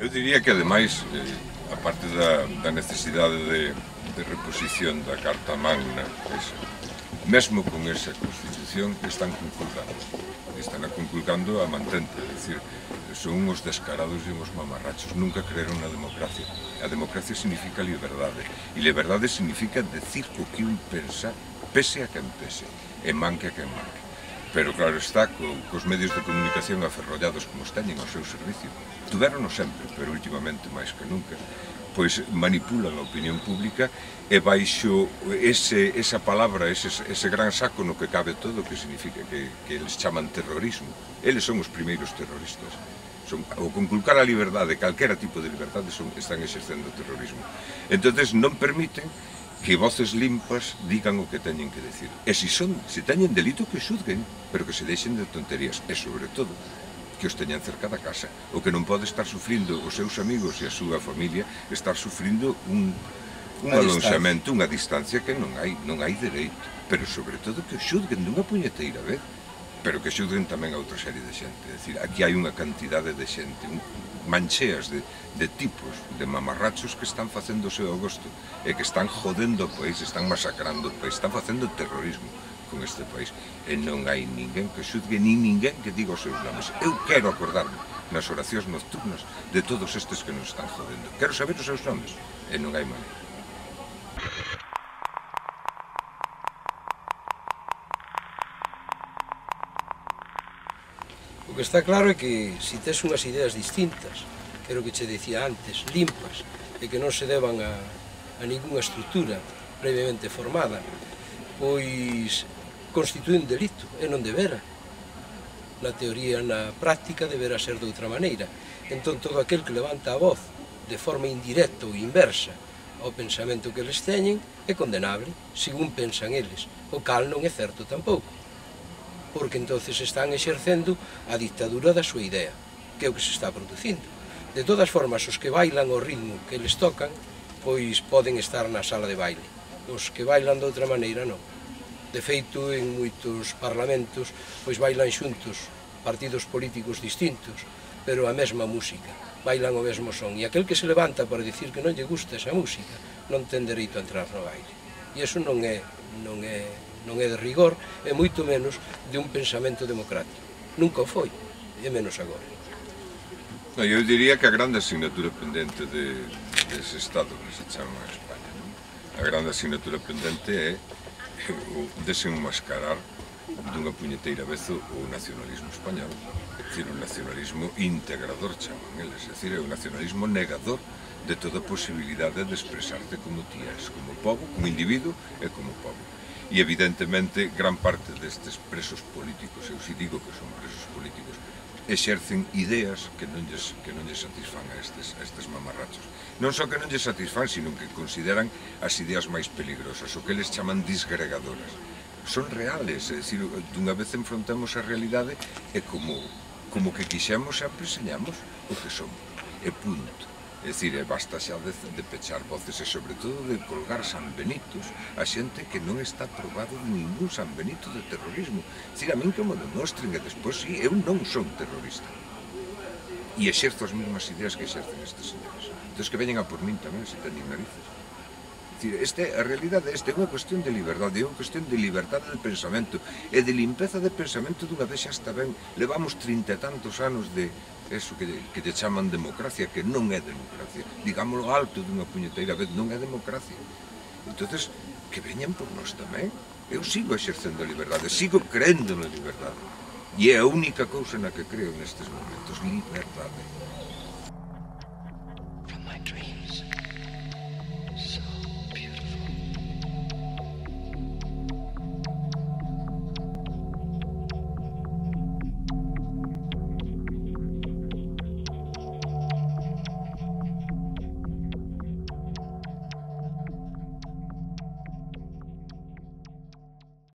Eu diría que, ademais, a parte da necesidade de reposición da Carta Magna, mesmo con esa Constitución, están conculcando a mantente, é dicir, son uns descarados e uns mamarrachos, nunca creeron na democracia. A democracia significa liberdade, e liberdade significa decir o que un pensa, pese a quen pese, e manque a quen manque. Pero claro está, cos medios de comunicación aferrollados como os teñen ao seu servicio, tuverono sempre, pero últimamente máis que nunca, pois manipulan a opinión pública e baixo esa palabra, ese gran saco no que cabe todo, que significa que eles chaman terrorismo. Eles son os primeiros terroristas. Ao conculcar a liberdade, calquera tipo de liberdade, están exercendo terrorismo. Entonces non permiten que voces limpas digan o que teñen que decir. E se teñen delito, que xudguen, pero que se deixen de tonterías. E, sobre todo, que os teñan cerca da casa. O que non pode estar sufrindo os seus amigos e a súa familia, estar sufrindo un alonxamento, unha distancia que non hai dereito. Pero, sobre todo, que os xudguen dunha puñeteira vez. Pero que xudguen tamén a outra serie de xente. É dicir, aquí hai unha cantidade de xente, mancheas de tipos, de mamarrachos que están facendo o seu agosto e que están jodendo o país, están masacrando o país, están facendo terrorismo con este país. E non hai ninguén que xudgue, nin ninguén que diga os seus nomes. Eu quero acordarme nas oracións nocturnas de todos estes que nos están jodendo. Quero saber os seus nomes, e non hai maneira. O que está claro é que se tes unhas ideas distintas, que era o que che dicía antes, limpas, e que non se deban a ningunha estrutura previamente formada, pois constitúe un delito, e non debera. Na teoría, na práctica, debera ser de outra maneira. Entón, todo aquel que levanta a voz de forma indirecta ou inversa ao pensamento que eles teñen é condenable, según pensan eles, o cal non é certo tampouco, porque entonces están exercendo a dictadura da súa idea, que é o que se está producindo. De todas formas, os que bailan o ritmo que eles tocan, pois poden estar na sala de baile. Os que bailan de outra maneira, non. De feito, en moitos parlamentos, pois bailan xuntos partidos políticos distintos, pero a mesma música, bailan o mesmo son. E aquel que se levanta para dicir que non lle gusta esa música, non ten dereito a entrar no baile. E iso non é de rigor, e moito menos de un pensamento democrático. Nunca o foi, e menos agora. Eu diría que a grande asignatura pendente dese Estado que se chama España, a grande asignatura pendente é desenmascarar dunha puñeteira vez o nacionalismo español. É dicir, o nacionalismo integrador, chaman eles, é dicir, é o nacionalismo negador de toda posibilidade de expresarte como ti és, como pobo, como individuo e como pobo. E, evidentemente, gran parte destes presos políticos, eu si digo que son presos políticos, exercen ideas que non lles satisfán a estes mamarrachos. Non só que non lles satisfán, sino que consideran as ideas máis peligrosas, o que eles chaman disgregadoras. Son reales, é dicir, dunha vez enfrontamos a realidade e como que quixemos sempre enseñamos o que somos, e punto. É dicir, basta xa de pechar voces e, sobre todo, de colgar sanbenitos a xente que non está probado ningún sanbenito de terrorismo. É dicir, a min que me demostren e despois, sí, eu non son terrorista. E exerzo as mesmas ideas que exercen estes señores. Entón, que veñen a por min tamén, se teñen narices. É dicir, a realidade é unha cuestión de liberdade, é unha cuestión de liberdade de pensamento e de limpeza de pensamento dunha vez xa está ben. Levamos 30 e tantos anos de eso que lle chaman democracia, que non é democracia. Digámoslo alto dunha puñeteira vez, non é democracia. Entonces, que veñan por nós tamén. Eu sigo exercendo a liberdade, sigo creendo na liberdade. E é a única cousa na que creo nestes momentos, liberdade.